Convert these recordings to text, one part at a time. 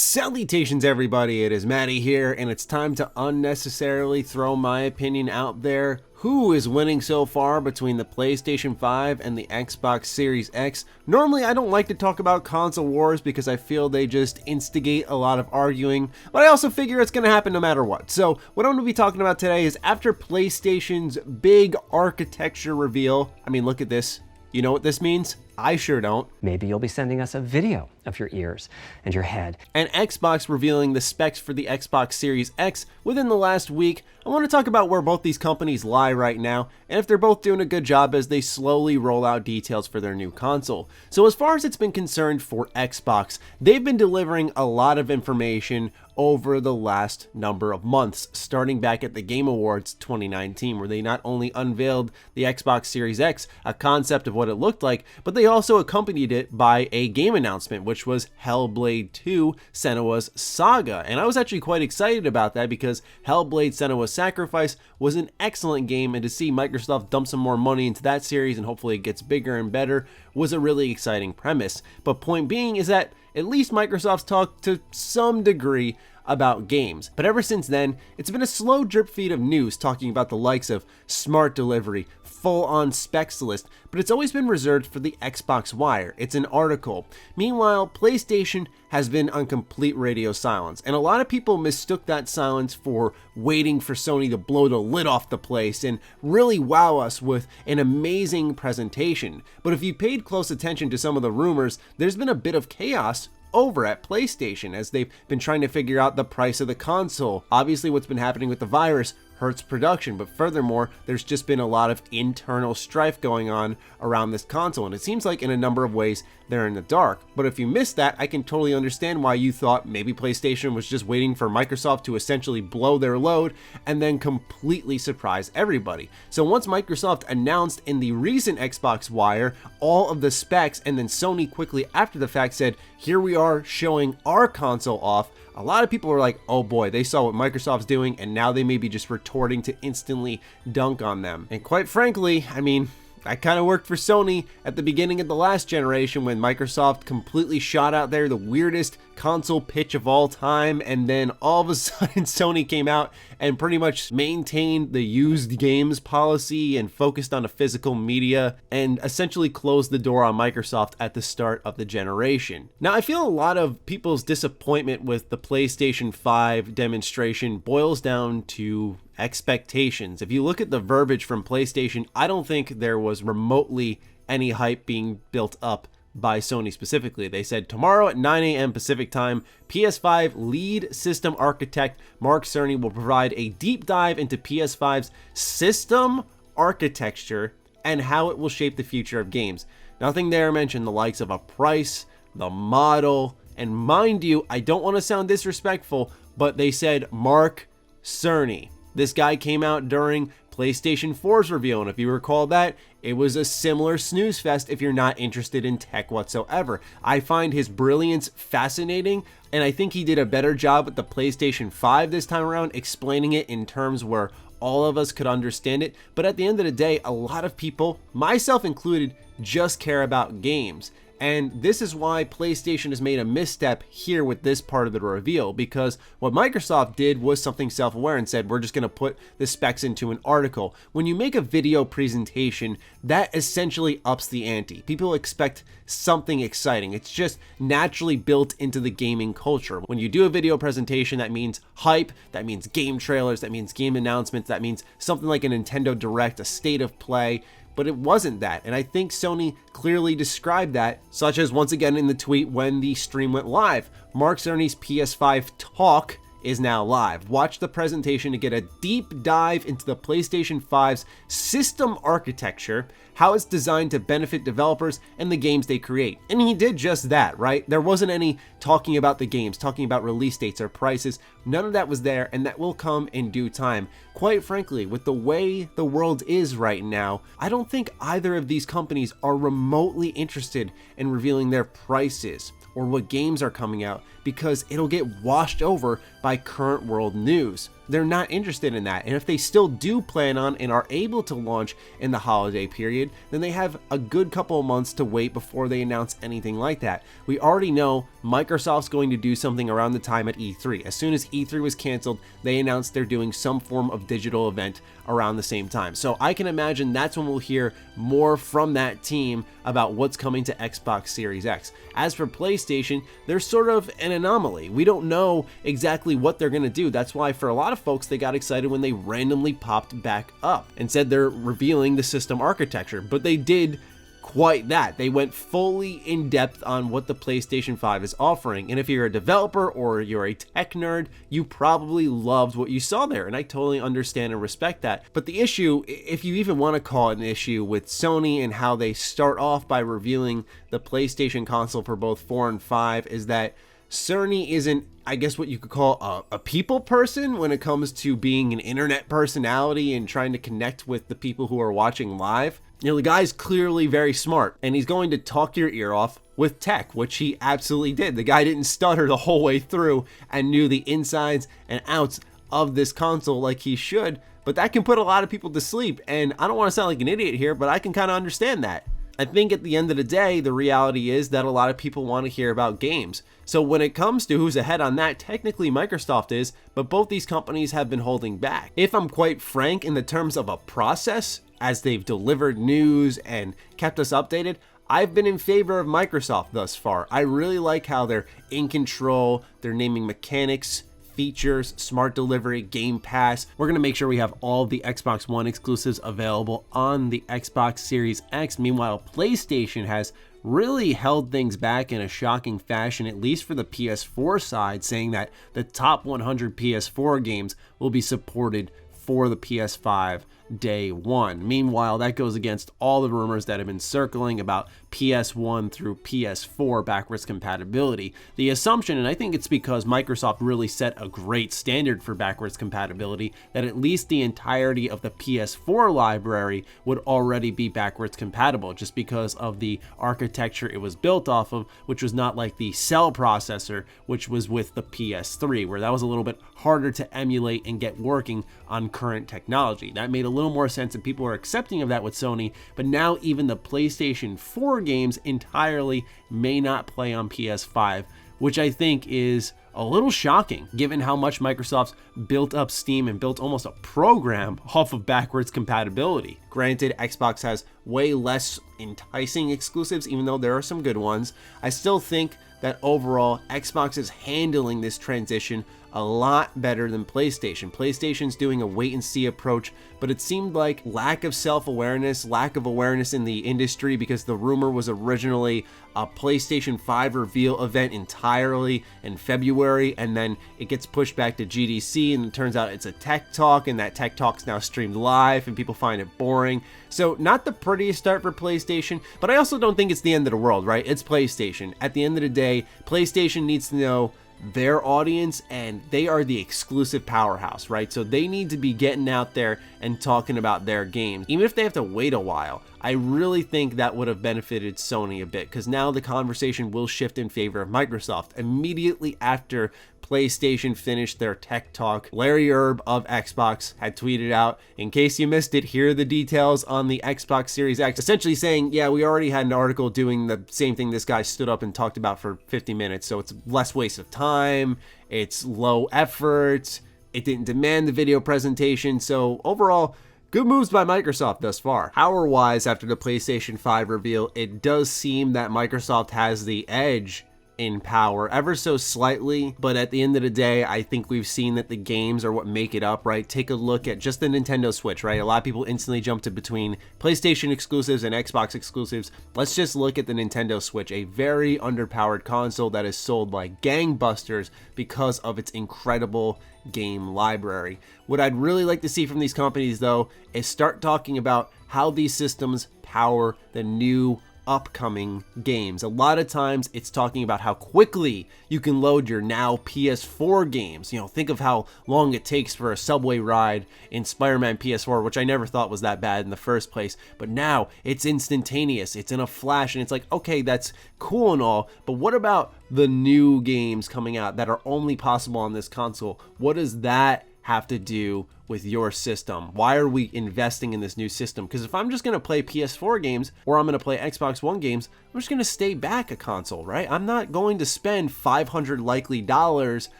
Salutations everybody, it is Maddie here, and it's time to unnecessarily throw my opinion out there. Who is winning so far between the PlayStation 5 and the Xbox Series X? Normally I don't like to talk about console wars because I feel they just instigate a lot of arguing, but I also figure it's going to happen no matter what. So what I'm going to be talking about today is after PlayStation's big architecture reveal. I mean, look at this. You know what this means? I sure don't. Maybe you'll be sending us a video of your ears and your head. And Xbox revealing the specs for the Xbox Series X within the last week. I want to talk about where both these companies lie right now, and if they're both doing a good job as they slowly roll out details for their new console. So as far as it's been concerned for Xbox, they've been delivering a lot of information over the last number of months, starting back at the Game Awards 2019, where they not only unveiled the Xbox Series X, a concept of what it looked like, but they also accompanied it by a game announcement, which was Hellblade 2: Senua's Saga. And I was actually quite excited about that because Hellblade: Senua's Sacrifice was an excellent game, and to see Microsoft dump some more money into that series and hopefully it gets bigger and better was a really exciting premise. But point being is that at least Microsoft's talked to some degree about games. But ever since then, it's been a slow drip feed of news talking about the likes of smart delivery, full-on specs list, but it's always been reserved for the Xbox Wire. It's an article. Meanwhile, PlayStation has been on complete radio silence, and a lot of people mistook that silence for waiting for Sony to blow the lid off the place and really wow us with an amazing presentation. But if you paid close attention to some of the rumors, there's been a bit of chaos over at PlayStation as they've been trying to figure out the price of the console. Obviously, what's been happening with the virus hurts production, but furthermore, there's just been a lot of internal strife going on around this console, and it seems like in a number of ways they're in the dark. But if you missed that, I can totally understand why you thought maybe PlayStation was just waiting for Microsoft to essentially blow their load and then completely surprise everybody. So once Microsoft announced in the recent Xbox Wire all of the specs, and then Sony quickly after the fact said, here we are showing our console off, a lot of people are like, oh boy, they saw what Microsoft's doing and now they may be just retorting to instantly dunk on them. And quite frankly, I mean, I kind of worked for Sony at the beginning of the last generation when Microsoft completely shot out there the weirdest console pitch of all time, and then all of a sudden Sony came out and pretty much maintained the used games policy and focused on a physical media and essentially closed the door on Microsoft at the start of the generation. Now, I feel a lot of people's disappointment with the PlayStation 5 demonstration boils down to expectations. If you look at the verbiage from PlayStation, I don't think there was remotely any hype being built up by Sony specifically. They said tomorrow at 9 a.m. Pacific time, PS5 lead system architect Mark Cerny will provide a deep dive into PS5's system architecture and how it will shape the future of games. Nothing there mentioned the likes of a price, the model, and mind you, I don't want to sound disrespectful, but they said Mark Cerny. This guy came out during PlayStation 4's reveal, and if you recall that, it was a similar snooze fest if you're not interested in tech whatsoever. I find his brilliance fascinating, and I think he did a better job with the PlayStation 5 this time around, explaining it in terms where all of us could understand it. But at the end of the day, a lot of people, myself included, just care about games. And this is why PlayStation has made a misstep here with this part of the reveal, because what Microsoft did was something self-aware and said, we're just going to put the specs into an article. When you make a video presentation, that essentially ups the ante. People expect something exciting. It's just naturally built into the gaming culture. When you do a video presentation, that means hype, that means game trailers, that means game announcements, that means something like a Nintendo Direct, a state of play. But it wasn't that, and I think Sony clearly described that, such as once again in the tweet when the stream went live. Mark Cerny's PS5 talk is now live. Watch the presentation to get a deep dive into the PlayStation 5's system architecture, how it's designed to benefit developers and the games they create. And he did just that, right? There wasn't any talking about the games, talking about release dates or prices. None of that was there, and that will come in due time. Quite frankly, with the way the world is right now, I don't think either of these companies are remotely interested in revealing their prices or what games are coming out, because it'll get washed over by current world news. They're not interested in that. And if they still do plan on and are able to launch in the holiday period, then they have a good couple of months to wait before they announce anything like that. We already know Microsoft's going to do something around the time at E3. As soon as E3 was canceled, they announced they're doing some form of digital event around the same time. So I can imagine that's when we'll hear more from that team about what's coming to Xbox Series X. As for PlayStation, they're sort of an anomaly. We don't know exactly what they're going to do. That's why for a lot of folks, they got excited when they randomly popped back up and said they're revealing the system architecture, but they did quite that. They went fully in depth on what the PlayStation 5 is offering. And if you're a developer or you're a tech nerd, you probably loved what you saw there. And I totally understand and respect that. But the issue, if you even want to call it an issue with Sony and how they start off by revealing the PlayStation console for both 4 and 5, is that Sony isn't, I guess, what you could call a people person when it comes to being an internet personality and trying to connect with the people who are watching live. You know, the guy's clearly very smart, and he's going to talk your ear off with tech, which he absolutely did. The guy didn't stutter the whole way through and knew the insides and outs of this console like he should, but that can put a lot of people to sleep, and I don't want to sound like an idiot here, but I can kind of understand that. I think at the end of the day, the reality is that a lot of people want to hear about games. So when it comes to who's ahead on that, technically Microsoft is, but both these companies have been holding back. If I'm quite frank, in the terms of a process, as they've delivered news and kept us updated, I've been in favor of Microsoft thus far. I really like how they're in control, they're naming mechanics, features, smart delivery, Game Pass. We're going to make sure we have all of the Xbox One exclusives available on the Xbox Series X. Meanwhile, PlayStation has really held things back in a shocking fashion, at least for the PS4 side, saying that the top 100 PS4 games will be supported for the PS5 day one. Meanwhile, that goes against all the rumors that have been circling about PS1 through PS4 backwards compatibility. The assumption, and I think it's because Microsoft really set a great standard for backwards compatibility, that at least the entirety of the PS4 library would already be backwards compatible, just because of the architecture it was built off of, which was not like the cell processor, which was with the PS3, where that was a little bit harder to emulate and get working on current technology. That made a little more sense, and people are accepting of that with Sony, but now even the PlayStation 4 games entirely may not play on PS5, which I think is a little shocking given how much Microsoft's built up Steam and built almost a program off of backwards compatibility. Granted, Xbox has way less enticing exclusives, even though there are some good ones. I still think that overall Xbox is handling this transition a lot better than PlayStation. PlayStation's doing a wait and see approach, but it seemed like lack of self-awareness, lack of awareness in the industry, because the rumor was originally a PlayStation 5 reveal event entirely in February, and then it gets pushed back to GDC, and it turns out it's a tech talk, and that tech talk's now streamed live, and people find it boring. So not the prettiest start for PlayStation, but I also don't think it's the end of the world, right? It's PlayStation. At the end of the day, PlayStation needs to know their audience, and they are the exclusive powerhouse, right? So they need to be getting out there and talking about their games, even if they have to wait a while. I really think that would have benefited Sony a bit, because now the conversation will shift in favor of Microsoft. Immediately after PlayStation finished their tech talk, Larry Erb of Xbox had tweeted out, in case you missed it, here are the details on the Xbox Series X, essentially saying, yeah, we already had an article doing the same thing this guy stood up and talked about for 50 minutes, so it's less waste of time, it's low effort, it didn't demand the video presentation, so overall, good moves by Microsoft thus far. Power-wise, after the PlayStation 5 reveal, it does seem that Microsoft has the edge in power ever so slightly, but at the end of the day, I think we've seen that the games are what make it up, right? Take a look at just the Nintendo Switch, right? A lot of people instantly jump to between PlayStation exclusives and Xbox exclusives. Let's just look at the Nintendo Switch, a very underpowered console that is sold like gangbusters because of its incredible game library. What I'd really like to see from these companies, though, is start talking about how these systems power the new upcoming games. A lot of times it's talking about how quickly you can load your now PS4 games. You know, think of how long it takes for a subway ride in Spider-Man PS4, which I never thought was that bad in the first place, but now it's instantaneous. It's in a flash, and it's like, okay, that's cool and all, but what about the new games coming out that are only possible on this console? What does that have to do with your system? Why are we investing in this new system? Because if I'm just going to play PS4 games or I'm going to play Xbox One games, I'm just going to stay back a console, right? I'm not going to spend $500 likely dollars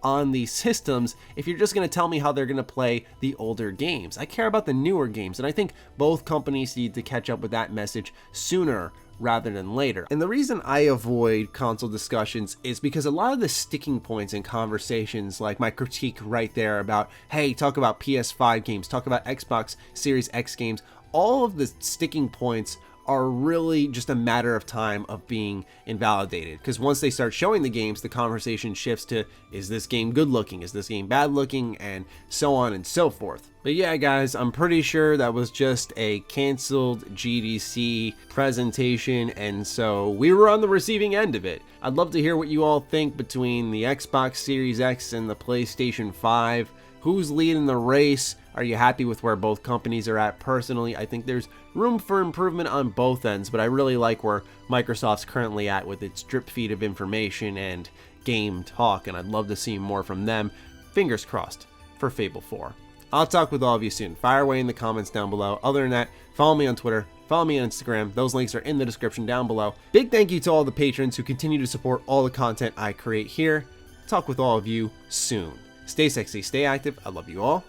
on these systems if you're just going to tell me how they're going to play the older games. I care about the newer games, and I think both companies need to catch up with that message sooner rather than later. And the reason I avoid console discussions is because a lot of the sticking points in conversations, like my critique right there about, hey, talk about PS5 games, talk about Xbox Series X games, all of the sticking points are really just a matter of time of being invalidated. Because once they start showing the games, the conversation shifts to, is this game good looking? Is this game bad looking? And so on and so forth. But yeah, guys, I'm pretty sure that was just a canceled GDC presentation, and so we were on the receiving end of it. I'd love to hear what you all think between the Xbox Series X and the PlayStation 5. Who's leading the race? Are you happy with where both companies are at? Personally, I think there's room for improvement on both ends, but I really like where Microsoft's currently at with its drip feed of information and game talk, and I'd love to see more from them. Fingers crossed for Fable 4. I'll talk with all of you soon. Fire away in the comments down below. Other than that, follow me on Twitter, follow me on Instagram. Those links are in the description down below. Big thank you to all the patrons who continue to support all the content I create here. Talk with all of you soon. Stay sexy, stay active. I love you all.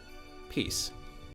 Peace.